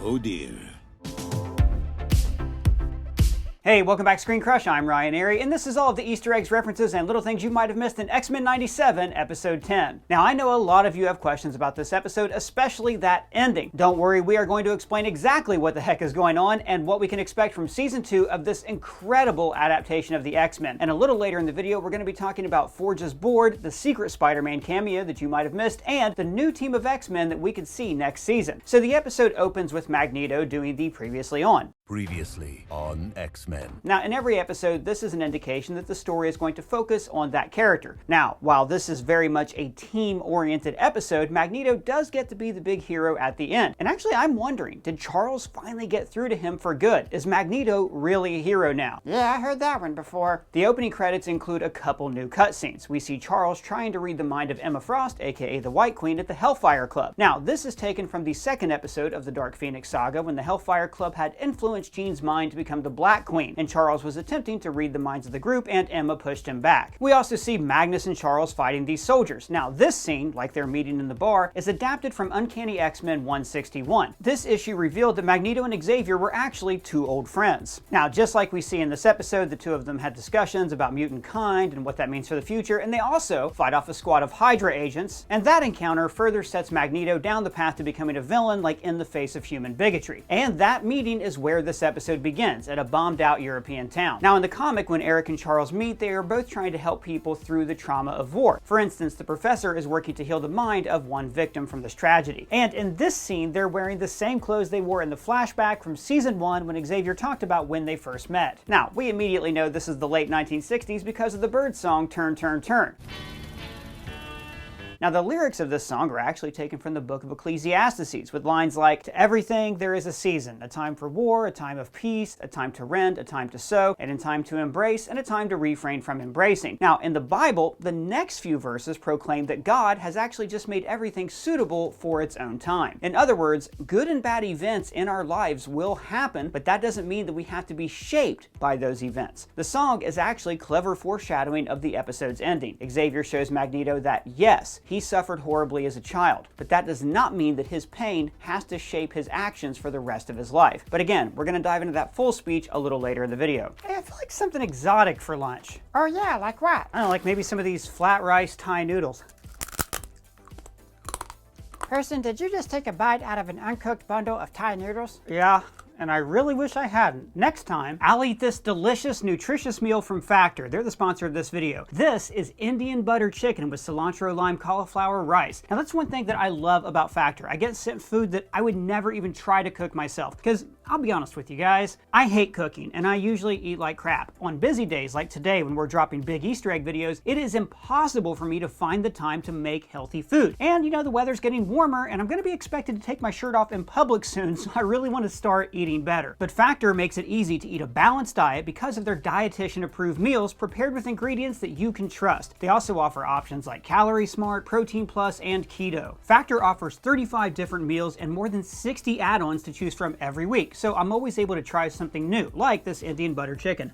Oh dear. Hey, welcome back to ScreenCrush. I'm Ryan Airy, and this is all of the Easter eggs, references, and little things you might have missed in X-Men 97, Episode 10. Now, I know a lot of you have questions about this episode, especially that ending. Don't worry, we are going to explain exactly what the heck is going on and what we can expect from Season 2 of this incredible adaptation of the X-Men. And a little later in the video, we're going to be talking about Forge's board, the secret Spider-Man cameo that you might have missed, and the new team of X-Men that we could see next season. So the episode opens with Magneto doing the previously on. Previously on X-Men. Now, in every episode, this is an indication that the story is going to focus on that character. Now, while this is very much a team-oriented episode, Magneto does get to be the big hero at the end. And actually, I'm wondering, did Charles finally get through to him for good? Is Magneto really a hero now? Yeah, I heard that one before. The opening credits include a couple new cutscenes. We see Charles trying to read the mind of Emma Frost, aka the White Queen, at the Hellfire Club. Now, this is taken from the second episode of the Dark Phoenix saga when the Hellfire Club had influenced Jean's mind to become the Black Queen, and Charles was attempting to read the minds of the group, and Emma pushed him back. We also see Magnus and Charles fighting these soldiers. Now, this scene, like their meeting in the bar, is adapted from Uncanny X-Men 161. This issue revealed that Magneto and Xavier were actually two old friends. Now, just like we see in this episode, the two of them had discussions about mutant kind and what that means for the future, and they also fight off a squad of Hydra agents, and that encounter further sets Magneto down the path to becoming a villain, like in the face of human bigotry. And that meeting is where this episode begins, at a bombed-out European town. Now, in the comic, when Eric and Charles meet, they are both trying to help people through the trauma of war. For instance, the professor is working to heal the mind of one victim from this tragedy. And in this scene, they're wearing the same clothes they wore in the flashback from Season 1 when Xavier talked about when they first met. Now, we immediately know this is the late 1960s because of the Byrds song, Turn, Turn, Turn. Now, the lyrics of this song are actually taken from the book of Ecclesiastes, with lines like, "To everything there is a season, a time for war, a time of peace, a time to rend, a time to sow, and a time to embrace, and a time to refrain from embracing." Now, in the Bible, the next few verses proclaim that God has actually just made everything suitable for its own time. In other words, good and bad events in our lives will happen, but that doesn't mean that we have to be shaped by those events. The song is actually clever foreshadowing of the episode's ending. Xavier shows Magneto that, yes, he suffered horribly as a child, but that does not mean that his pain has to shape his actions for the rest of his life. But again, we're going to dive into that full speech a little later in the video. Hey, I feel like something exotic for lunch. Oh yeah, like what? I don't know, like maybe some of these flat rice Thai noodles. Person, did you just take a bite out of an uncooked bundle of Thai noodles? Yeah. And I really wish I hadn't. Next time, I'll eat this delicious, nutritious meal from Factor. They're the sponsor of this video. This is Indian butter chicken with cilantro, lime, cauliflower, rice. Now, that's one thing that I love about Factor. I get sent food that I would never even try to cook myself. Because, I'll be honest with you guys, I hate cooking, and I usually eat like crap. On busy days like today when we're dropping big Easter egg videos, it is impossible for me to find the time to make healthy food. And, you know, the weather's getting warmer, and I'm going to be expected to take my shirt off in public soon, so I really want to start eating better. But Factor makes it easy to eat a balanced diet because of their dietitian-approved meals prepared with ingredients that you can trust. They also offer options like Calorie Smart, Protein Plus, and Keto. Factor offers 35 different meals and more than 60 add-ons to choose from every week, so I'm always able to try something new, like this Indian butter chicken.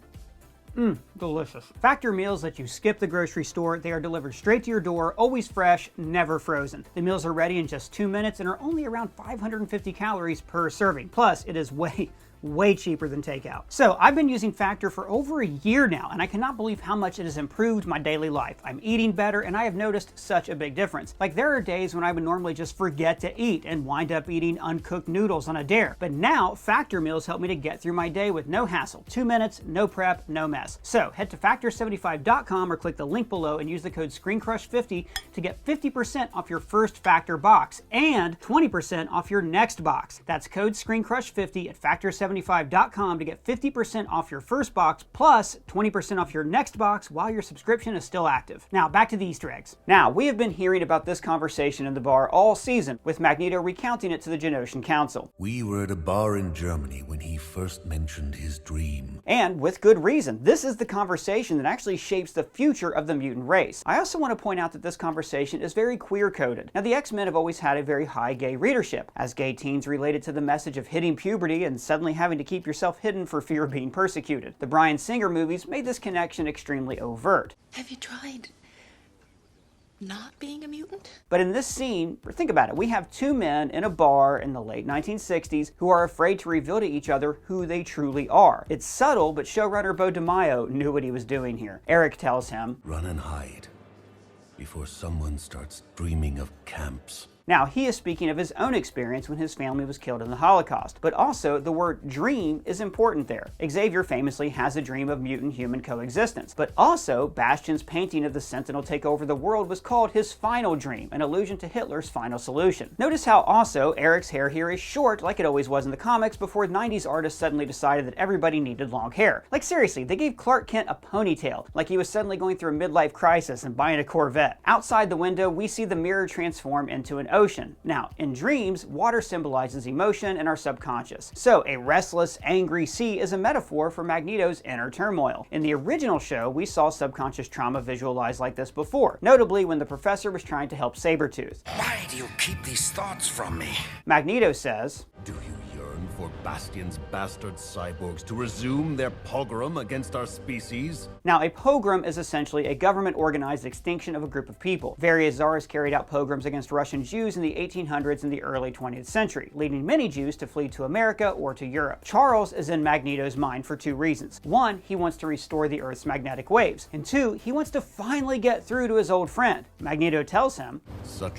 Delicious. Factor meals let you skip the grocery store. They are delivered straight to your door, always fresh, never frozen. The meals are ready in just 2 minutes and are only around 550 calories per serving. Plus, it is way cheaper than takeout. So I've been using Factor for over a year now, and I cannot believe how much it has improved my daily life. I'm eating better, and I have noticed such a big difference. Like, there are days when I would normally just forget to eat and wind up eating uncooked noodles on a dare. But now, Factor meals help me to get through my day with no hassle. 2 minutes, no prep, no mess. So head to Factor75.com or click the link below and use the code ScreenCrush50 to get 50% off your first Factor box and 20% off your next box. That's code ScreenCrush50 at Factor75.com to get 50% off your first box plus 20% off your next box while your subscription is still active. Now, back to the Easter eggs. Now, we have been hearing about this conversation in the bar all season, with Magneto recounting it to the Genosian Council. We were at a bar in Germany when he first mentioned his dream. And with good reason. This is the conversation that actually shapes the future of the mutant race. I also want to point out that this conversation is very queer-coded. Now, the X-Men have always had a very high gay readership, as gay teens related to the message of hitting puberty and suddenly having to keep yourself hidden for fear of being persecuted. The Bryan Singer movies made this connection extremely overt. Have you tried not being a mutant? But in this scene, think about it, we have two men in a bar in the late 1960s who are afraid to reveal to each other who they truly are. It's subtle, but showrunner Bo DeMaio knew what he was doing here. Eric tells him, "Run and hide before someone starts dreaming of camps." Now, he is speaking of his own experience when his family was killed in the Holocaust, but also the word dream is important there. Xavier famously has a dream of mutant-human coexistence, but also Bastion's painting of the Sentinel take over the world was called his final dream, an allusion to Hitler's final solution. Notice how also Eric's hair here is short like it always was in the comics before 90s artists suddenly decided that everybody needed long hair. Like seriously, they gave Clark Kent a ponytail, like he was suddenly going through a midlife crisis and buying a Corvette. Outside the window, we see the mirror transform into an ocean. Now, in dreams, water symbolizes emotion and our subconscious. So, a restless, angry sea is a metaphor for Magneto's inner turmoil. In the original show, we saw subconscious trauma visualized like this before, notably when the professor was trying to help Sabretooth. Why do you keep these thoughts from me? Magneto says, Do you yearn for Bastion's bastard cyborgs to resume their pogrom against our species? Now, a pogrom is essentially a government-organized extinction of a group of people. Various czars carried out pogroms against Russian Jews in the 1800s and the early 20th century, leading many Jews to flee to America or to Europe. Charles is in Magneto's mind for two reasons. One, he wants to restore the Earth's magnetic waves, and two, he wants to finally get through to his old friend. Magneto tells him, Such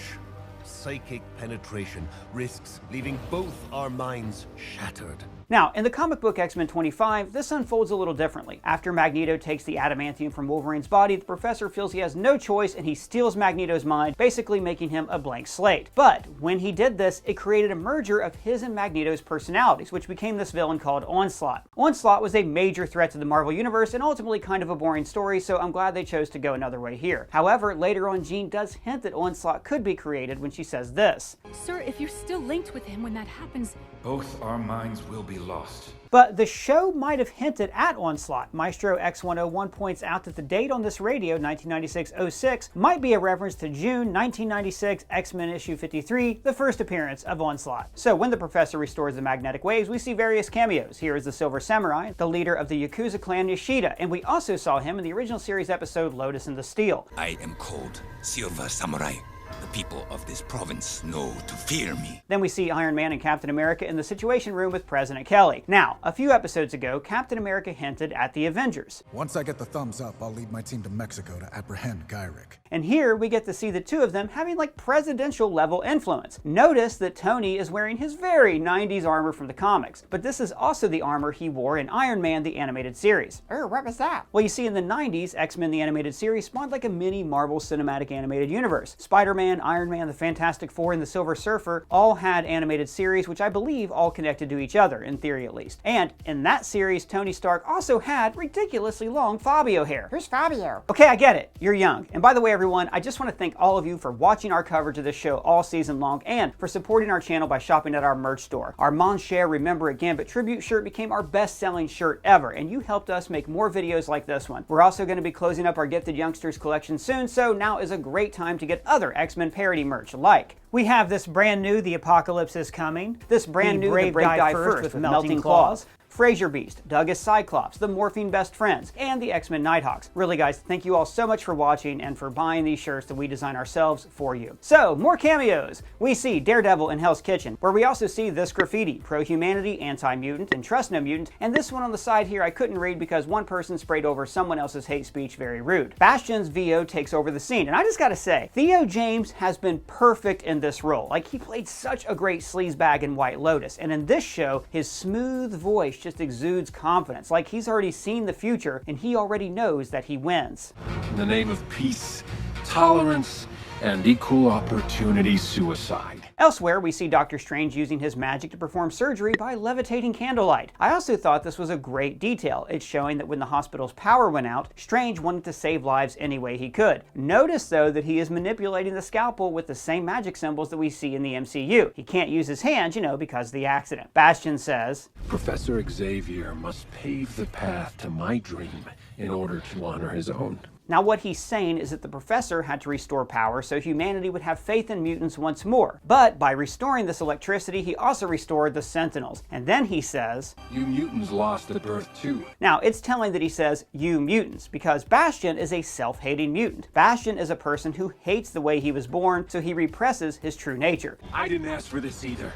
psychic penetration risks leaving both our minds shattered. Now, in the comic book X-Men 25, this unfolds a little differently. After Magneto takes the adamantium from Wolverine's body, the professor feels he has no choice and he steals Magneto's mind, basically making him a blank slate. But when he did this, it created a merger of his and Magneto's personalities, which became this villain called Onslaught. Onslaught was a major threat to the Marvel Universe and ultimately kind of a boring story, so I'm glad they chose to go another way here. However, later on, Jean does hint that Onslaught could be created when she says this. Sir, if you're still linked with him when that happens, both our minds will be lost. But the show might have hinted at Onslaught. Maestro X101 points out that the date on this radio, 1996-06, might be a reference to June 1996 X-Men issue 53, the first appearance of Onslaught. So when the professor restores the magnetic waves, we see various cameos. Here is the Silver Samurai, the leader of the Yakuza clan Yoshida, and we also saw him in the original series episode Lotus in the Steel. I am called Silver Samurai. The people of this province know to fear me. Then we see Iron Man and Captain America in the Situation Room with President Kelly. Now, a few episodes ago, Captain America hinted at the Avengers. Once I get the thumbs up, I'll lead my team to Mexico to apprehend Gyrick. And here we get to see the two of them having like presidential level influence. Notice that Tony is wearing his very 90s armor from the comics, but this is also the armor he wore in Iron Man the animated series. Ooh, what was that? Well, you see, in the 90s, X-Men the animated series spawned like a mini Marvel Cinematic Animated Universe. Spider-Man, Iron Man, the Fantastic Four, and the Silver Surfer all had animated series, which I believe all connected to each other, in theory at least. And in that series, Tony Stark also had ridiculously long Fabio hair. Who's Fabio? Okay, I get it. You're young. And by the way, everyone, I just want to thank all of you for watching our coverage of this show all season long and for supporting our channel by shopping at our merch store. Our Mon Cher Remember It Gambit tribute shirt became our best-selling shirt ever, and you helped us make more videos like this one. We're also going to be closing up our Gifted Youngsters collection soon, so now is a great time to get other X-Men parody merch like we have this brand new The Apocalypse is Coming, this brand new Brave Die First with Melting Claws, Fraser Beast, Doug is Cyclops, the Morphine Best Friends, and the X-Men Nighthawks. Really guys, thank you all so much for watching and for buying these shirts that we design ourselves for you. So, more cameos! We see Daredevil in Hell's Kitchen, where we also see this graffiti, pro-humanity, anti-mutant, and trust no mutant, and this one on the side here I couldn't read because one person sprayed over someone else's hate speech very rude. Bastion's VO takes over the scene, and I just gotta say, Theo James has been perfect in this role. Like, he played such a great sleazebag in White Lotus, and in this show, his smooth voice just exudes confidence, like he's already seen the future and he already knows that he wins. In the name of peace, tolerance, and equal opportunity suicide. Elsewhere, we see Doctor Strange using his magic to perform surgery by levitating candlelight. I also thought this was a great detail. It's showing that when the hospital's power went out, Strange wanted to save lives any way he could. Notice, though, that he is manipulating the scalpel with the same magic symbols that we see in the MCU. He can't use his hands, you know, because of the accident. Bastion says, Professor Xavier must pave the path to my dream in order to honor his own. Now what he's saying is that the professor had to restore power so humanity would have faith in mutants once more. But by restoring this electricity, he also restored the Sentinels. And then he says, You mutants lost at birth too. Now it's telling that he says, you mutants, because Bastion is a self-hating mutant. Bastion is a person who hates the way he was born, so he represses his true nature. I didn't ask for this either.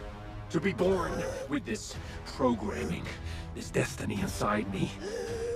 To be born with this programming, this destiny inside me.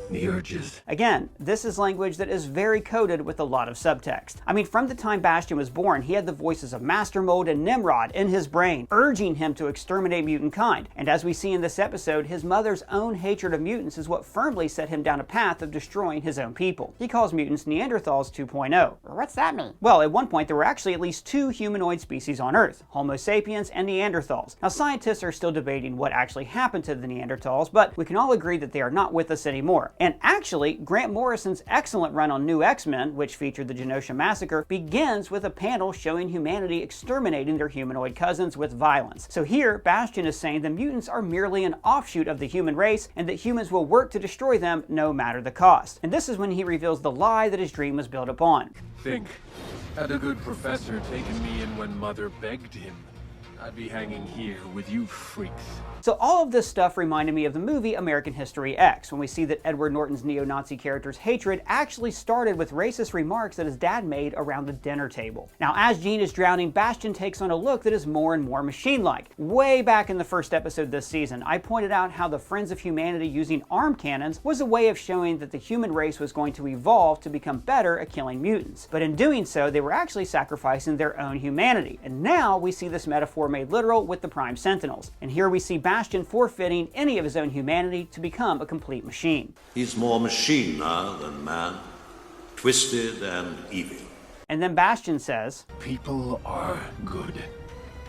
The urges. Again, this is language that is very coded with a lot of subtext. I mean, from the time Bastion was born, he had the voices of Master Mold and Nimrod in his brain, urging him to exterminate mutant kind. And as we see in this episode, his mother's own hatred of mutants is what firmly set him down a path of destroying his own people. He calls mutants Neanderthals 2.0. What's that mean? Well, at one point there were actually at least 2 humanoid species on Earth, Homo sapiens and Neanderthals. Now scientists are still debating what actually happened to the Neanderthals, but we can all agree that they are not with us anymore. And actually, Grant Morrison's excellent run on New X-Men, which featured the Genosha Massacre, begins with a panel showing humanity exterminating their humanoid cousins with violence. So here, Bastion is saying the mutants are merely an offshoot of the human race, and that humans will work to destroy them no matter the cost. And this is when he reveals the lie that his dream was built upon. Think, had a good professor taken me in when Mother begged him, I'd be hanging here with you freaks. So all of this stuff reminded me of the movie American History X, when we see that Edward Norton's neo-Nazi character's hatred actually started with racist remarks that his dad made around the dinner table. Now, as Jean is drowning, Bastion takes on a look that is more and more machine-like. Way back in the first episode this season, I pointed out how the Friends of Humanity using arm cannons was a way of showing that the human race was going to evolve to become better at killing mutants. But in doing so, they were actually sacrificing their own humanity. And now we see this metaphor made literal with the Prime Sentinels. And here we see Bastion forfeiting any of his own humanity to become a complete machine. He's more machine now than man, twisted and evil. And then Bastion says, People are good.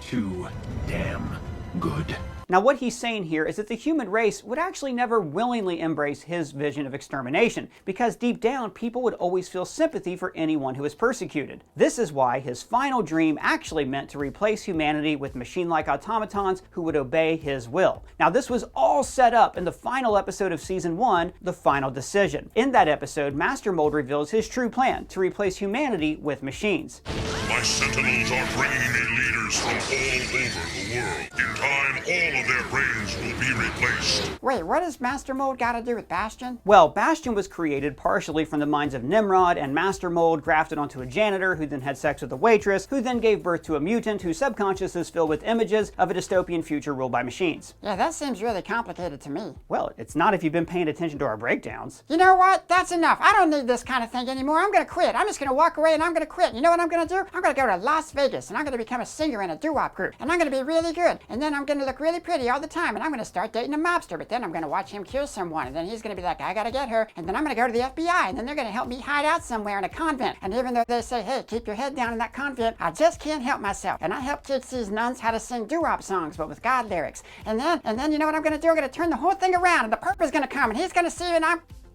Too damn good. Now what he's saying here is that the human race would actually never willingly embrace his vision of extermination, because deep down people would always feel sympathy for anyone who is persecuted. This is why his final dream actually meant to replace humanity with machine-like automatons who would obey his will. Now this was all set up in the final episode of Season 1, The Final Decision. In that episode, Master Mold reveals his true plan, to replace humanity with machines. My Sentinels are bringing me leaders from all over the world. In time, all of their brains will be replaced. Wait, what does Master Mold got to do with Bastion? Well, Bastion was created partially from the minds of Nimrod, and Master Mold grafted onto a janitor who then had sex with a waitress, who then gave birth to a mutant whose subconscious is filled with images of a dystopian future ruled by machines. Yeah, that seems really complicated to me. Well, it's not if you've been paying attention to our breakdowns. You know what? That's enough. I don't need this kind of thing anymore. I'm going to quit. I'm just going to walk away and I'm going to quit. You know what I'm going to do? I'm going to go to Las Vegas and I'm going to become a singer in a doo-wop group. And I'm going to be really good. And then I'm going to look really pretty all the time. And I'm going to start dating a mobster. But then I'm going to watch him kill someone. And then he's going to be like, I got to get her. And then I'm going to go to the FBI. And then they're going to help me hide out somewhere in a convent. And even though they say, hey, keep your head down in that convent, I just can't help myself. And I help teach these nuns how to sing doo-wop songs, but with God lyrics. And then you know what I'm going to do? I'm going to turn the whole thing around. And the Perp is going to come. And he's going to see you.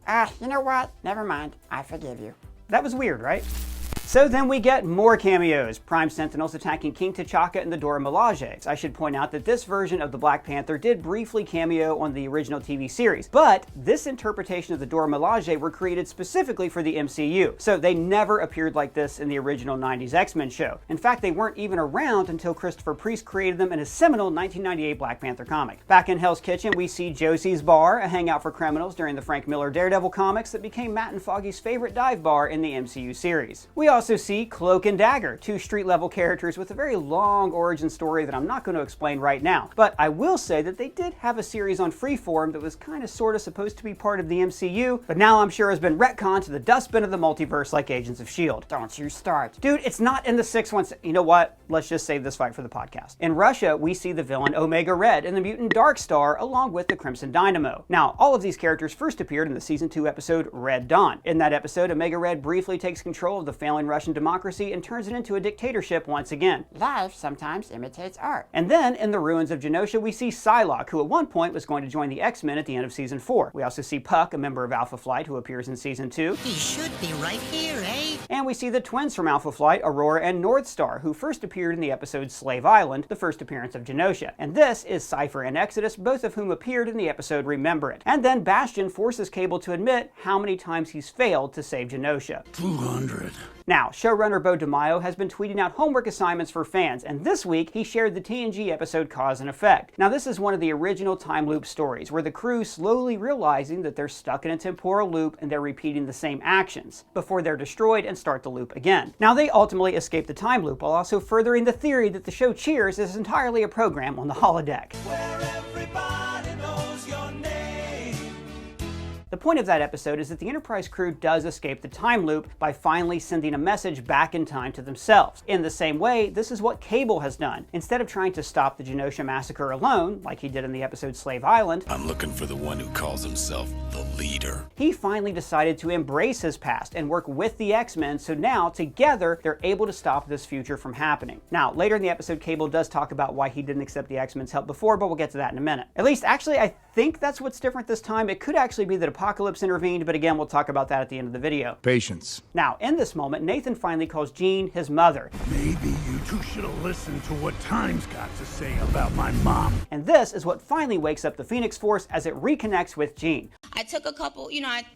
And you know what? Never mind. I forgive you. That was weird, right? So then we get more cameos, Prime Sentinels attacking King T'Chaka and the Dora Milaje. I should point out that this version of the Black Panther did briefly cameo on the original TV series, but this interpretation of the Dora Milaje were created specifically for the MCU, so they never appeared like this in the original 90s X-Men show. In fact, they weren't even around until Christopher Priest created them in his seminal 1998 Black Panther comic. Back in Hell's Kitchen, we see Josie's Bar, a hangout for criminals during the Frank Miller Daredevil comics that became Matt and Foggy's favorite dive bar in the MCU series. We also see Cloak and Dagger, two street-level characters with a very long origin story that I'm not going to explain right now. But I will say that they did have a series on Freeform that was kind of sort of supposed to be part of the MCU, but now I'm sure has been retconned to the dustbin of the multiverse like Agents of S.H.I.E.L.D. Don't you start. Dude, it's not in the 616. You know what? Let's just save this fight for the podcast. In Russia, we see the villain Omega Red and the mutant Darkstar along with the Crimson Dynamo. Now, all of these characters first appeared in the Season 2 episode Red Dawn. In that episode, Omega Red briefly takes control of the family destroying Russian democracy and turns it into a dictatorship once again. Life sometimes imitates art. And then, in the ruins of Genosha, we see Psylocke, who at one point was going to join the X-Men at the end of Season 4. We also see Puck, a member of Alpha Flight, who appears in Season 2. He should be right here, eh? And we see the twins from Alpha Flight, Aurora and Northstar, who first appeared in the episode Slave Island, the first appearance of Genosha. And this is Cypher and Exodus, both of whom appeared in the episode Remember It. And then Bastion forces Cable to admit how many times he's failed to save Genosha. 200. Now, showrunner Bo DeMaio has been tweeting out homework assignments for fans, and this week he shared the TNG episode Cause and Effect. Now, this is one of the original time loop stories, where the crew slowly realizing that they're stuck in a temporal loop and they're repeating the same actions, before they're destroyed and start the loop again. Now, they ultimately escape the time loop, while also furthering the theory that the show Cheers is entirely a program on the holodeck. Where everybody knows your name. The point of that episode is that the Enterprise crew does escape the time loop by finally sending a message back in time to themselves. In the same way, this is what Cable has done. Instead of trying to stop the Genosha massacre alone, like he did in the episode Slave Island, I'm looking for the one who calls himself the leader. He finally decided to embrace his past and work with the X-Men, so now, together, they're able to stop this future from happening. Now, later in the episode, Cable does talk about why he didn't accept the X-Men's help before, but we'll get to that in a minute. At least, actually, I think that's what's different this time. It could actually be that Apocalypse intervened, but again, we'll talk about that at the end of the video. Patience. Now, in this moment, Nathan finally calls Jean his mother. Maybe you two should have listened to what Time's got to say about my mom. And this is what finally wakes up the Phoenix Force as it reconnects with Jean. I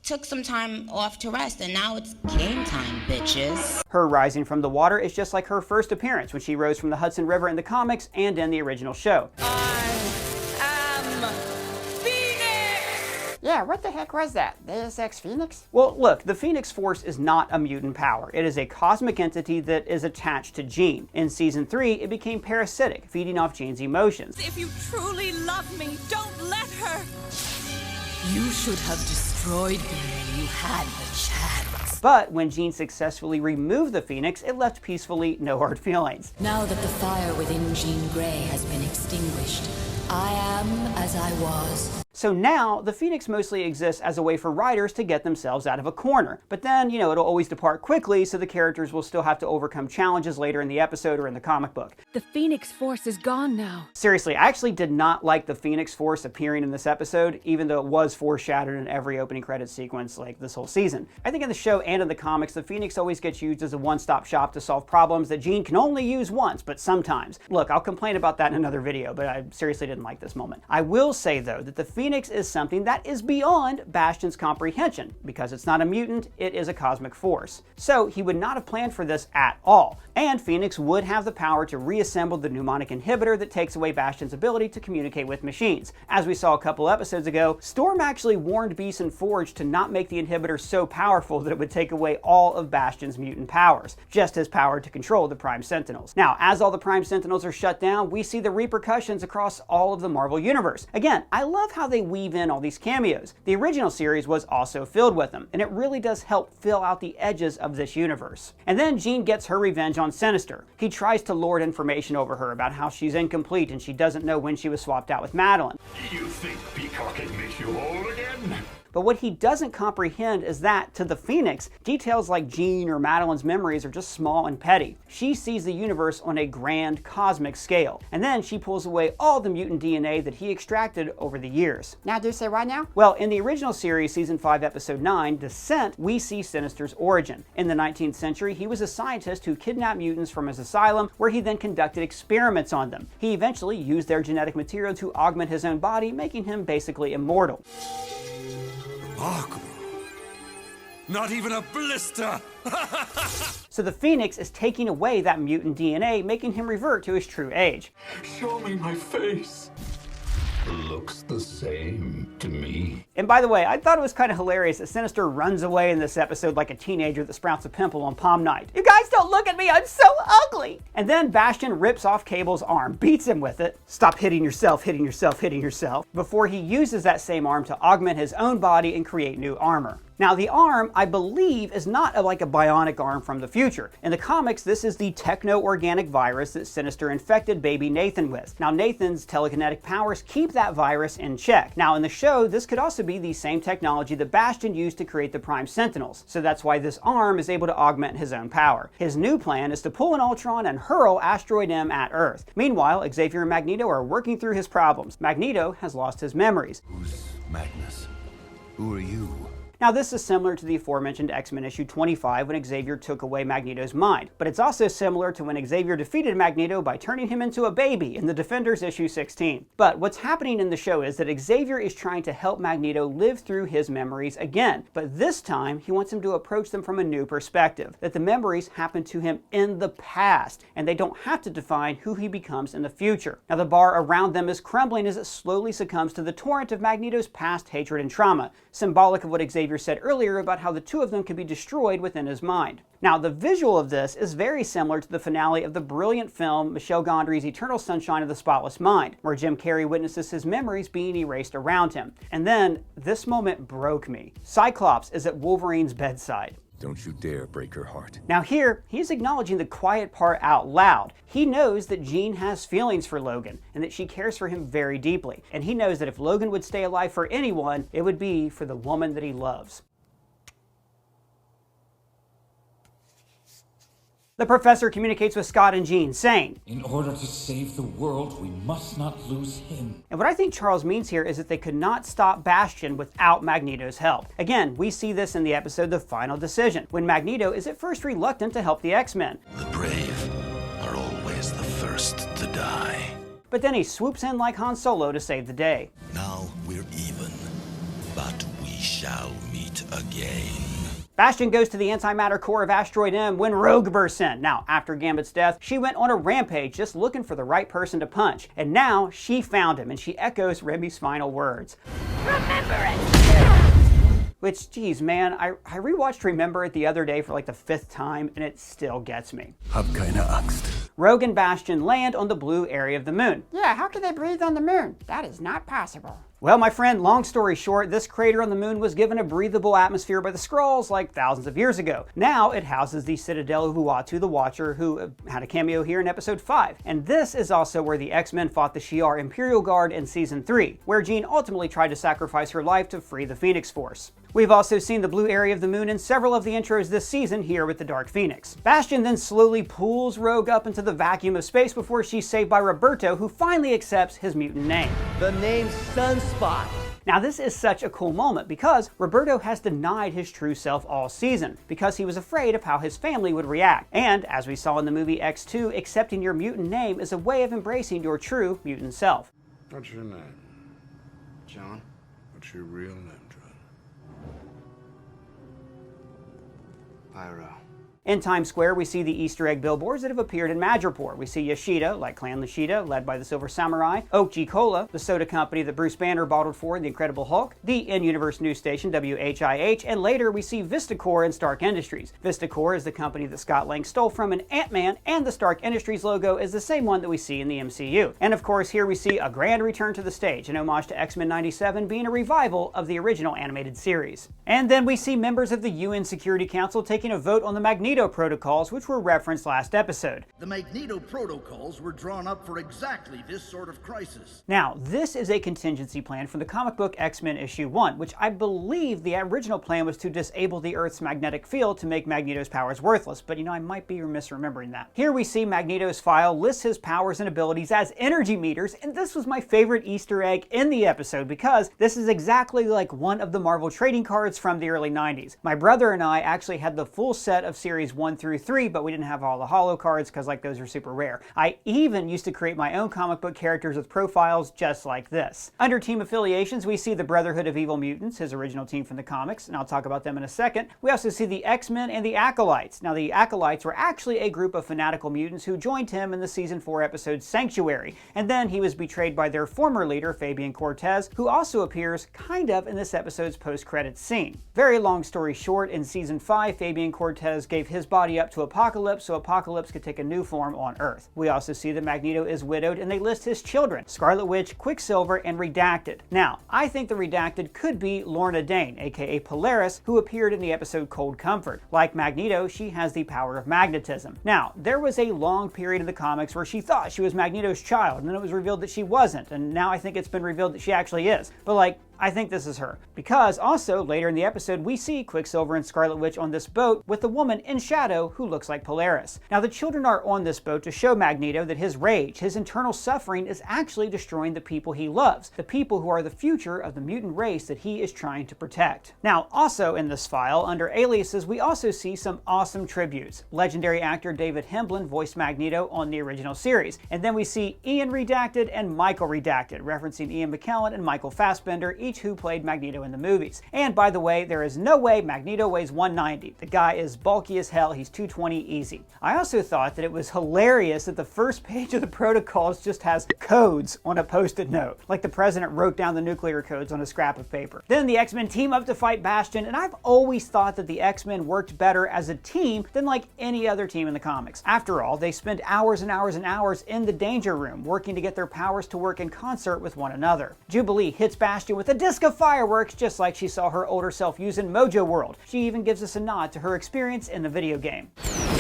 took some time off to rest, and now it's game time, bitches. Her rising from the water is just like her first appearance when she rose from the Hudson River in the comics and in the original show. Yeah, what the heck was that? Deus Ex Phoenix? Well, look, the Phoenix Force is not a mutant power. It is a cosmic entity that is attached to Jean. In Season 3, it became parasitic, feeding off Jean's emotions. If you truly love me, don't let her. You should have destroyed me when you had the chance. But when Jean successfully removed the Phoenix, it left peacefully, no hard feelings. Now that the fire within Jean Grey has been extinguished, I am as I was. So now, the Phoenix mostly exists as a way for writers to get themselves out of a corner. But then, it'll always depart quickly, so the characters will still have to overcome challenges later in the episode or in the comic book. The Phoenix Force is gone now. Seriously, I actually did not like the Phoenix Force appearing in this episode, even though it was foreshadowed in every opening credits sequence like this whole season. I think in the show and in the comics, the Phoenix always gets used as a one-stop shop to solve problems that Jean can only use once, but sometimes. Look, I'll complain about that in another video, but I seriously didn't like this moment. I will say, though, that the Phoenix is something that is beyond Bastion's comprehension. Because it's not a mutant, it is a cosmic force. So he would not have planned for this at all. And Phoenix would have the power to reassemble the mnemonic inhibitor that takes away Bastion's ability to communicate with machines. As we saw a couple episodes ago, Storm actually warned Beast and Forge to not make the inhibitor so powerful that it would take away all of Bastion's mutant powers, just his power to control the Prime Sentinels. Now, as all the Prime Sentinels are shut down, we see the repercussions across all of the Marvel Universe. Again, I love how they weave in all these cameos. The original series was also filled with them, and it really does help fill out the edges of this universe. And then Jean gets her revenge on Sinister. He tries to lord information over her about how she's incomplete and she doesn't know when she was swapped out with Madeline. You think peacocking makes you old again? But what he doesn't comprehend is that, to the Phoenix, details like Jean or Madeline's memories are just small and petty. She sees the universe on a grand cosmic scale, and then she pulls away all the mutant DNA that he extracted over the years. Now do you say what now? Well, in the original series, Season 5, Episode 9, Descent, we see Sinister's origin. In the 19th century, he was a scientist who kidnapped mutants from his asylum, where he then conducted experiments on them. He eventually used their genetic material to augment his own body, making him basically immortal. Remarkable. Not even a blister! So the Phoenix is taking away that mutant DNA, making him revert to his true age. Show me my face. Looks the same to me. And by the way, I thought it was kind of hilarious that Sinister runs away in this episode like a teenager that sprouts a pimple on prom night. You guys don't look at me, I'm so ugly! And then Bastion rips off Cable's arm, beats him with it. Stop hitting yourself, hitting yourself, hitting yourself. Before he uses that same arm to augment his own body and create new armor. Now the arm, I believe, is not like a bionic arm from the future. In the comics, this is the techno-organic virus that Sinister infected baby Nathan with. Now Nathan's telekinetic powers keep that virus in check. Now in the show, this could also be the same technology that Bastion used to create the Prime Sentinels, so that's why this arm is able to augment his own power. His new plan is to pull an Ultron and hurl Asteroid M at Earth. Meanwhile, Xavier and Magneto are working through his problems. Magneto has lost his memories. Who's Magnus? Who are you? Now this is similar to the aforementioned X-Men issue 25 when Xavier took away Magneto's mind, but it's also similar to when Xavier defeated Magneto by turning him into a baby in the Defenders issue 16. But what's happening in the show is that Xavier is trying to help Magneto live through his memories again, but this time he wants him to approach them from a new perspective, that the memories happened to him in the past, and they don't have to define who he becomes in the future. Now the bar around them is crumbling as it slowly succumbs to the torrent of Magneto's past hatred and trauma, symbolic of what Xavier said earlier about how the two of them could be destroyed within his mind. Now, the visual of this is very similar to the finale of the brilliant film Michel Gondry's Eternal Sunshine of the Spotless Mind, where Jim Carrey witnesses his memories being erased around him. And then, this moment broke me. Cyclops is at Wolverine's bedside. Don't you dare break her heart. Now here, he's acknowledging the quiet part out loud. He knows that Jean has feelings for Logan, and that she cares for him very deeply. And he knows that if Logan would stay alive for anyone, it would be for the woman that he loves. The Professor communicates with Scott and Jean, saying, "In order to save the world, we must not lose him." And what I think Charles means here is that they could not stop Bastion without Magneto's help. Again, we see this in the episode The Final Decision, when Magneto is at first reluctant to help the X-Men. The brave are always the first to die. But then he swoops in like Han Solo to save the day. Now we're even, but we shall meet again. Bastion goes to the antimatter core of Asteroid M when Rogue bursts in. Now, after Gambit's death, she went on a rampage just looking for the right person to punch. And now she found him, and she echoes Remy's final words. Remember it! Which, geez, man, I rewatched Remember It the other day for like the 5th time, and it still gets me. Hab keine Angst. Rogue and Bastion land on the blue area of the moon. Yeah, how can they breathe on the moon? That is not possible. Well, my friend, long story short, this crater on the moon was given a breathable atmosphere by the Skrulls like thousands of years ago. Now it houses the Citadel of Uatu the Watcher, who had a cameo here in episode 5. And this is also where the X-Men fought the Shi'ar Imperial Guard in season 3, where Jean ultimately tried to sacrifice her life to free the Phoenix Force. We've also seen the blue area of the moon in several of the intros this season here with the Dark Phoenix. Bastion then slowly pulls Rogue up into the vacuum of space before she's saved by Roberto, who finally accepts his mutant name. The name's Sunspot. Now this is such a cool moment because Roberto has denied his true self all season because he was afraid of how his family would react. And as we saw in the movie X2, accepting your mutant name is a way of embracing your true mutant self. What's your name? John? What's your real name, John? Pyro. In Times Square, we see the Easter egg billboards that have appeared in Madripoor. We see Yoshida, like Clan Lashida, led by the Silver Samurai, Oak-G Cola, the soda company that Bruce Banner bottled for The Incredible Hulk, the in-universe news station WHIH, and later we see Vistacor and Stark Industries. Vistacor is the company that Scott Lang stole from in Ant-Man, and the Stark Industries logo is the same one that we see in the MCU. And of course, here we see a grand return to the stage, an homage to X-Men 97 being a revival of the original animated series. And then we see members of the UN Security Council taking a vote on the Magneto protocols, which were referenced last episode. The Magneto protocols were drawn up for exactly this sort of crisis. Now, this is a contingency plan for the comic book X-Men issue 1, which I believe the original plan was to disable the Earth's magnetic field to make Magneto's powers worthless, but I might be misremembering that. Here we see Magneto's file lists his powers and abilities as energy meters, and this was my favorite Easter egg in the episode because this is exactly like one of the Marvel trading cards from the early 90s. My brother and I actually had the full set of series 1 through 3, but we didn't have all the holo cards because those are super rare. I even used to create my own comic book characters with profiles just like this. Under team affiliations, we see the Brotherhood of Evil Mutants, his original team from the comics, and I'll talk about them in a second. We also see the X-Men and the Acolytes. Now, the Acolytes were actually a group of fanatical mutants who joined him in the season 4 episode Sanctuary, and then he was betrayed by their former leader, Fabian Cortez, who also appears kind of in this episode's post-credits scene. Very long story short, in season 5, Fabian Cortez gave gave his body up to Apocalypse so Apocalypse could take a new form on Earth. We also see that Magneto is widowed, and they list his children, Scarlet Witch, Quicksilver, and Redacted. Now, I think the Redacted could be Lorna Dane, aka Polaris, who appeared in the episode Cold Comfort. Like Magneto, she has the power of magnetism. Now, there was a long period in the comics where she thought she was Magneto's child, and then it was revealed that she wasn't, and now I think it's been revealed that she actually is. But like, I think this is her. Because also, later in the episode, we see Quicksilver and Scarlet Witch on this boat with a woman in shadow who looks like Polaris. Now, the children are on this boat to show Magneto that his rage, his internal suffering, is actually destroying the people he loves, the people who are the future of the mutant race that he is trying to protect. Now, also in this file, under aliases, we also see some awesome tributes. Legendary actor David Hemblin voiced Magneto on the original series. And then we see Ian Redacted and Michael Redacted, referencing Ian McKellen and Michael Fassbender, each who played Magneto in the movies. And by the way, there is no way Magneto weighs 190. The guy is bulky as hell, he's 220 easy. I also thought that it was hilarious that the first page of the protocols just has codes on a post-it note, like the president wrote down the nuclear codes on a scrap of paper. Then the X-Men team up to fight Bastion, and I've always thought that the X-Men worked better as a team than like any other team in the comics. After all, they spend hours and hours and hours in the Danger Room, working to get their powers to work in concert with one another. Jubilee hits Bastion with a disc of fireworks, just like she saw her older self use in Mojo World. She even gives us a nod to her experience in the video game.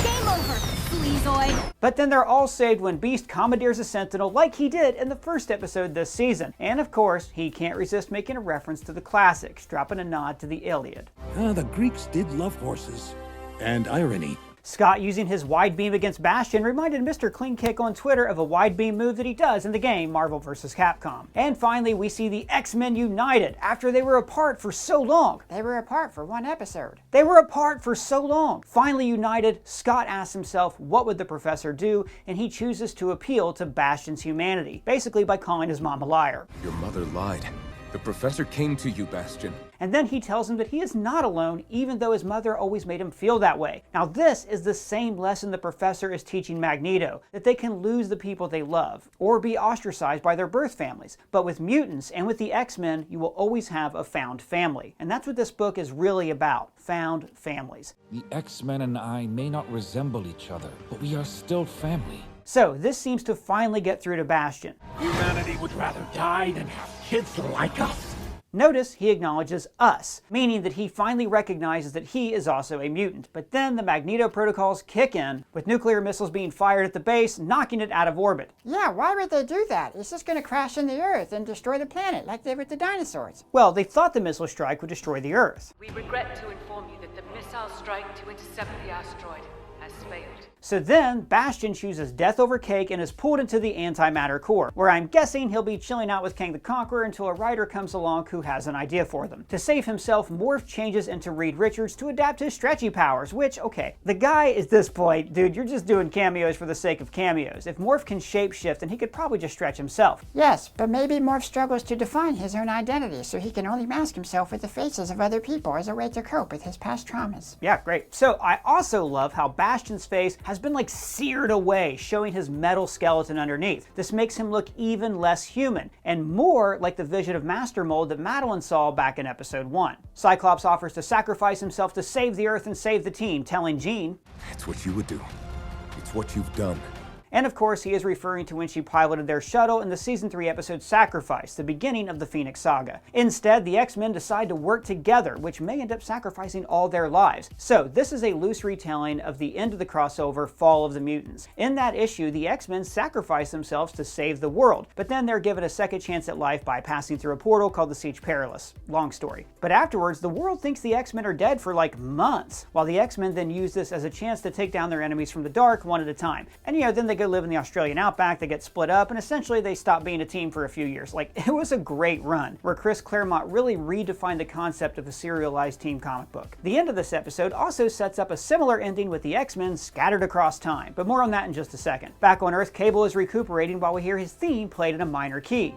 Game over, Sleazoid! But then they're all saved when Beast commandeers a Sentinel like he did in the first episode this season. And of course, he can't resist making a reference to the classics, dropping a nod to the Iliad. The Greeks did love horses. And irony. Scott using his wide beam against Bastion reminded Mr. Clean Kick on Twitter of a wide beam move that he does in the game Marvel vs. Capcom. And finally, we see the X-Men united after they were apart for so long. They were apart for one episode. They were apart for so long. Finally united, Scott asks himself what would the Professor do, and he chooses to appeal to Bastion's humanity, basically by calling his mom a liar. Your mother lied. The Professor came to you, Bastion. And then he tells him that he is not alone, even though his mother always made him feel that way. Now this is the same lesson the Professor is teaching Magneto, that they can lose the people they love, or be ostracized by their birth families. But with mutants and with the X-Men, you will always have a found family. And that's what this book is really about, found families. The X-Men and I may not resemble each other, but we are still family. So this seems to finally get through to Bastion. Humanity would rather die than have kids like us. Notice he acknowledges us, meaning that he finally recognizes that he is also a mutant. But then the Magneto protocols kick in, with nuclear missiles being fired at the base, knocking it out of orbit. Yeah, why would they do that? It's just going to crash in the Earth and destroy the planet, like they did with the dinosaurs. Well, they thought the missile strike would destroy the Earth. We regret to inform you that the missile strike to intercept the asteroid has failed. So then, Bastion chooses death over cake and is pulled into the antimatter core, where I'm guessing he'll be chilling out with Kang the Conqueror until a writer comes along who has an idea for them. To save himself, Morph changes into Reed Richards to adapt his stretchy powers, which, okay, the guy at this point, dude, you're just doing cameos for the sake of cameos. If Morph can shapeshift, then he could probably just stretch himself. Yes, but maybe Morph struggles to define his own identity, so he can only mask himself with the faces of other people as a way to cope with his past traumas. Yeah, great. So I also love how Bastion's face has been like seared away, showing his metal skeleton underneath. This makes him look even less human, and more like the vision of Master Mold that Madeline saw back in episode 1. Cyclops offers to sacrifice himself to save the Earth and save the team, telling Jean, "It's what you would do. It's what you've done." And of course, he is referring to when she piloted their shuttle in the Season 3 episode Sacrifice, the beginning of the Phoenix Saga. Instead, the X-Men decide to work together, which may end up sacrificing all their lives. So this is a loose retelling of the end of the crossover, Fall of the Mutants. In that issue, the X-Men sacrifice themselves to save the world, but then they're given a second chance at life by passing through a portal called the Siege Perilous. Long story. But afterwards, the world thinks the X-Men are dead for like months, while the X-Men then use this as a chance to take down their enemies from the dark one at a time. And then they go live in the Australian outback, they get split up, and essentially they stop being a team for a few years. Like, it was a great run, where Chris Claremont really redefined the concept of a serialized team comic book. The end of this episode also sets up a similar ending with the X-Men scattered across time, but more on that in just a second. Back on Earth, Cable is recuperating while we hear his theme played in a minor key.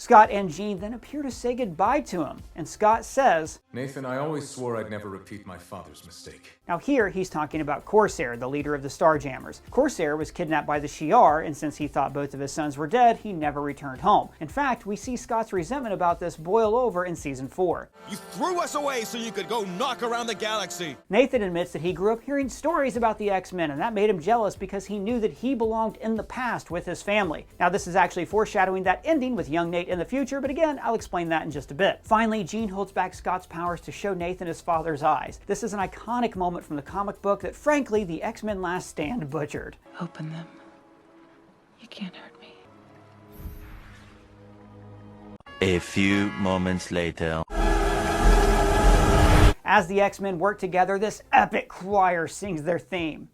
Scott and Jean then appear to say goodbye to him, and Scott says, Nathan, I always swore I'd never repeat my father's mistake. Now here he's talking about Corsair, the leader of the Starjammers. Corsair was kidnapped by the Shi'ar, and since he thought both of his sons were dead, he never returned home. In fact, we see Scott's resentment about this boil over in season 4. You threw us away so you could go knock around the galaxy. Nathan admits that he grew up hearing stories about the X-Men, and that made him jealous because he knew that he belonged in the past with his family. Now this is actually foreshadowing that ending with young Nate in the future, but again, I'll explain that in just a bit. Finally, Jean holds back Scott's powers to show Nathan his father's eyes. This is an iconic moment from the comic book that frankly the X-Men Last Stand butchered. Open them. You can't hurt me. A few moments later. As the X-Men work together, this epic choir sings their theme.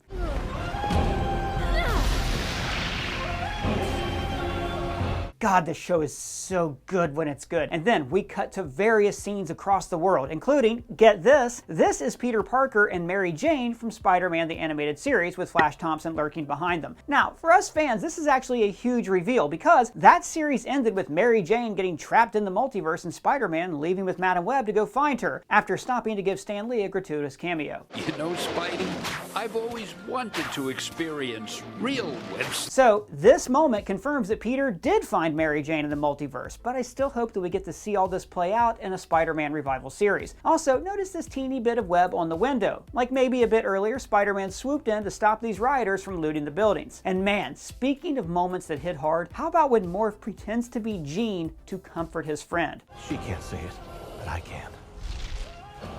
God, this show is so good when it's good. And then we cut to various scenes across the world, including, get this is Peter Parker and Mary Jane from Spider-Man the Animated Series with Flash Thompson lurking behind them. Now, for us fans, this is actually a huge reveal because that series ended with Mary Jane getting trapped in the multiverse and Spider-Man leaving with Madam Web to go find her after stopping to give Stan Lee a gratuitous cameo. You know, Spidey, I've always wanted to experience real webs. So, this moment confirms that Peter did find Mary Jane in the multiverse, but I still hope that we get to see all this play out in a Spider-Man revival series. Also, notice this teeny bit of web on the window. Like maybe a bit earlier, Spider-Man swooped in to stop these rioters from looting the buildings. And man, speaking of moments that hit hard, how about when Morph pretends to be Jean to comfort his friend? She can't say it, but I can.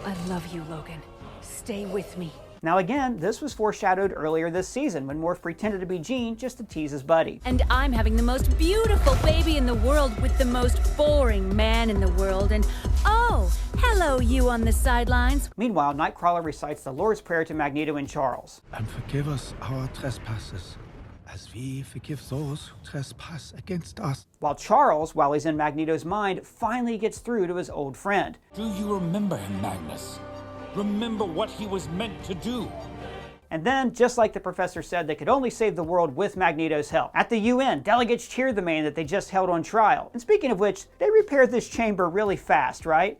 I love you, Logan. Stay with me. Now again, this was foreshadowed earlier this season when Morph pretended to be Jean just to tease his buddy. And I'm having the most beautiful baby in the world with the most boring man in the world, and oh, hello you on the sidelines. Meanwhile, Nightcrawler recites the Lord's Prayer to Magneto and Charles. And forgive us our trespasses, as we forgive those who trespass against us. While Charles, while he's in Magneto's mind, finally gets through to his old friend. Do you remember him, Magnus? Remember what he was meant to do. And then, just like the professor said, they could only save the world with Magneto's help. At the UN, delegates cheered the man that they just held on trial. And speaking of which, they repaired this chamber really fast, right?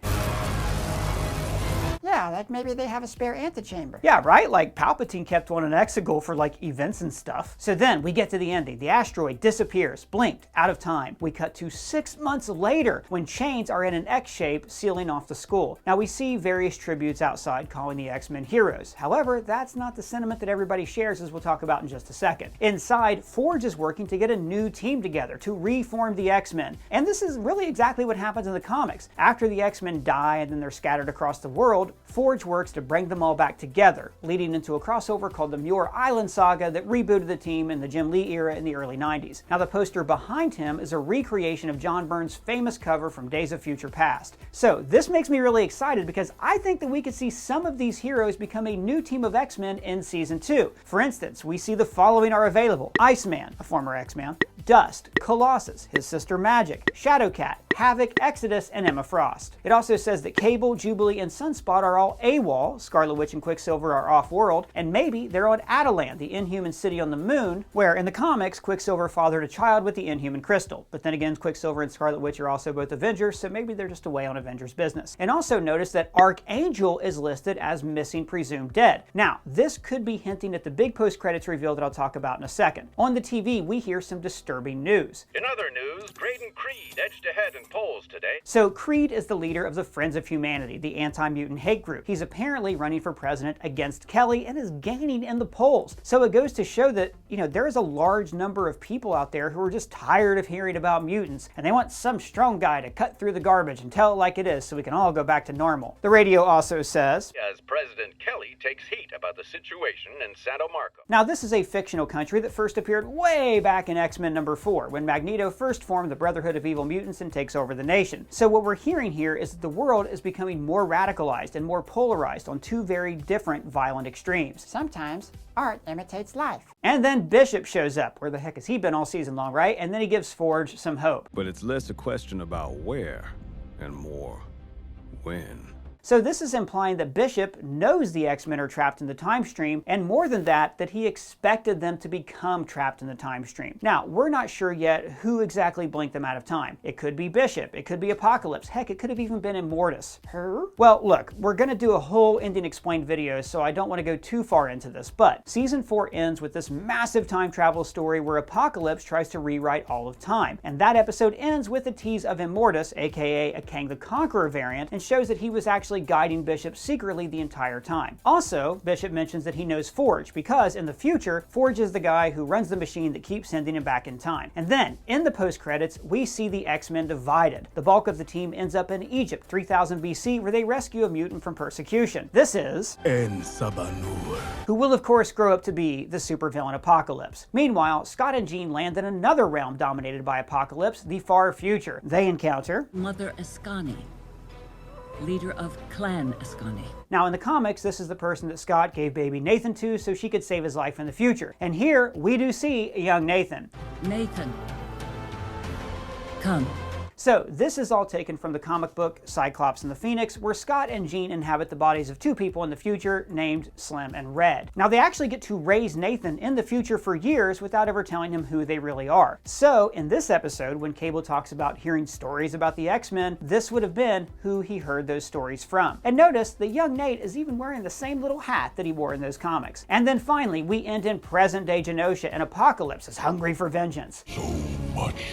Yeah, like maybe they have a spare antechamber. Yeah, right? Like Palpatine kept one in Exegol for like events and stuff. So then we get to the ending. The asteroid disappears, blinked, out of time. We cut to 6 months later when chains are in an X shape sealing off the school. Now we see various tributes outside calling the X-Men heroes. However, that's not the sentiment that everybody shares, as we'll talk about in just a second. Inside, Forge is working to get a new team together to reform the X-Men. And this is really exactly what happens in the comics. After the X-Men die and then they're scattered across the world, Forge works to bring them all back together, leading into a crossover called the Muir Island Saga that rebooted the team in the Jim Lee era in the early 90s. Now the poster behind him is a recreation of John Byrne's famous cover from Days of Future Past. So this makes me really excited because I think that we could see some of these heroes become a new team of X-Men in Season 2. For instance, we see the following are available: Iceman, a former X-Man, Dust, Colossus, his sister Magic, Shadowcat, Havoc, Exodus, and Emma Frost. It also says that Cable, Jubilee, and Sunspot are all AWOL, Scarlet Witch and Quicksilver are off-world, and maybe they're on Atalan, the Inhuman city on the moon, where in the comics, Quicksilver fathered a child with the Inhuman crystal. But then again, Quicksilver and Scarlet Witch are also both Avengers, so maybe they're just away on Avengers business. And also notice that Archangel is listed as missing presumed dead. Now, this could be hinting at the big post-credits reveal that I'll talk about in a second. On the TV, we hear some disturbing news. In other news, Graydon Creed edged ahead in polls today. So Creed is the leader of the Friends of Humanity, the anti-mutant hate group. He's apparently running for president against Kelly and is gaining in the polls. So it goes to show that, there is a large number of people out there who are just tired of hearing about mutants, and they want some strong guy to cut through the garbage and tell it like it is so we can all go back to normal. The radio also says, as President Kelly takes heat about the situation in Santo Marco. Now this is a fictional country that first appeared way back in X-Men #4, when Magneto first formed the Brotherhood of Evil Mutants and takes over the nation. So what we're hearing here is that the world is becoming more radicalized and more polarized on two very different violent extremes. Sometimes art imitates life. And then Bishop shows up. Where the heck has he been all season long, right? And then he gives Forge some hope. But it's less a question about where and more when. So this is implying that Bishop knows the X-Men are trapped in the time stream, and more than that, that he expected them to become trapped in the time stream. Now, we're not sure yet who exactly blinked them out of time. It could be Bishop, it could be Apocalypse, heck, it could have even been Immortus. Well, look, we're gonna do a whole Ending Explained video, so I don't want to go too far into this, but Season 4 ends with this massive time travel story where Apocalypse tries to rewrite all of time. And that episode ends with a tease of Immortus, aka a Kang the Conqueror variant, and shows that he was actually guiding Bishop secretly the entire time. Also, Bishop mentions that he knows Forge, because in the future, Forge is the guy who runs the machine that keeps sending him back in time. And then, in the post-credits, we see the X-Men divided. The bulk of the team ends up in Egypt, 3000 BC, where they rescue a mutant from persecution. This is En Sabanur, who will of course grow up to be the supervillain Apocalypse. Meanwhile, Scott and Jean land in another realm dominated by Apocalypse, the far future. They encounter Mother Ascani, leader of Clan Ascani. Now in the comics, this is the person that Scott gave baby Nathan to so she could save his life in the future. And here, we do see a young Nathan. Nathan, come. So this is all taken from the comic book Cyclops and the Phoenix, where Scott and Jean inhabit the bodies of two people in the future named Slim and Red. Now they actually get to raise Nathan in the future for years without ever telling him who they really are. So in this episode, when Cable talks about hearing stories about the X-Men, this would have been who he heard those stories from. And notice that young Nate is even wearing the same little hat that he wore in those comics. And then finally, we end in present day Genosha, and Apocalypse is hungry for vengeance. So much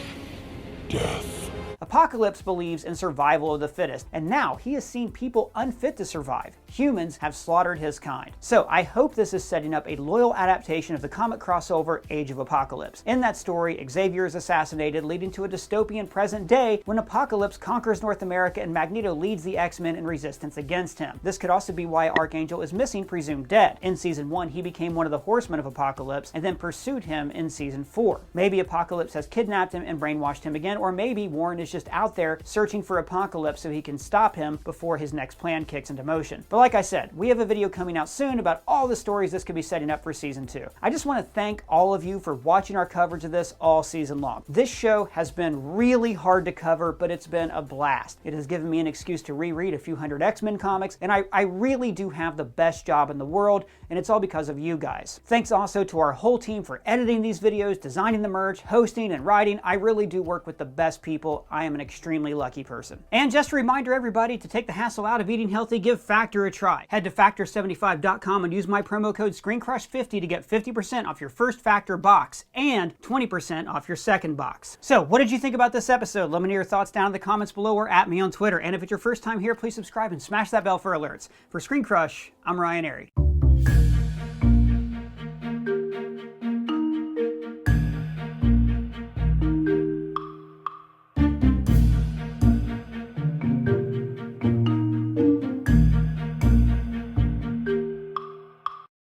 death. Apocalypse believes in survival of the fittest, and now he has seen people unfit to survive. Humans have slaughtered his kind. So I hope this is setting up a loyal adaptation of the comic crossover Age of Apocalypse. In that story, Xavier is assassinated, leading to a dystopian present day when Apocalypse conquers North America and Magneto leads the X-Men in resistance against him. This could also be why Archangel is missing, presumed dead. In Season 1, he became one of the Horsemen of Apocalypse and then pursued him in Season 4. Maybe Apocalypse has kidnapped him and brainwashed him again, or maybe Warren is just out there searching for Apocalypse so he can stop him before his next plan kicks into motion. But like I said, we have a video coming out soon about all the stories this could be setting up for Season 2. I just want to thank all of you for watching our coverage of this all season long. This show has been really hard to cover, but it's been a blast. It has given me an excuse to reread a few hundred X-Men comics, and I really do have the best job in the world, and it's all because of you guys. Thanks also to our whole team for editing these videos, designing the merch, hosting, and writing. I really do work with the best people. I am an extremely lucky person. And just a reminder, everybody, to take the hassle out of eating healthy, give Factor a try. Head to Factor75.com and use my promo code ScreenCrush50 to get 50% off your first Factor box and 20% off your second box. So, what did you think about this episode? Let me know your thoughts down in the comments below or at me on Twitter. And if it's your first time here, please subscribe and smash that bell for alerts. For ScreenCrush, I'm Ryan Airy.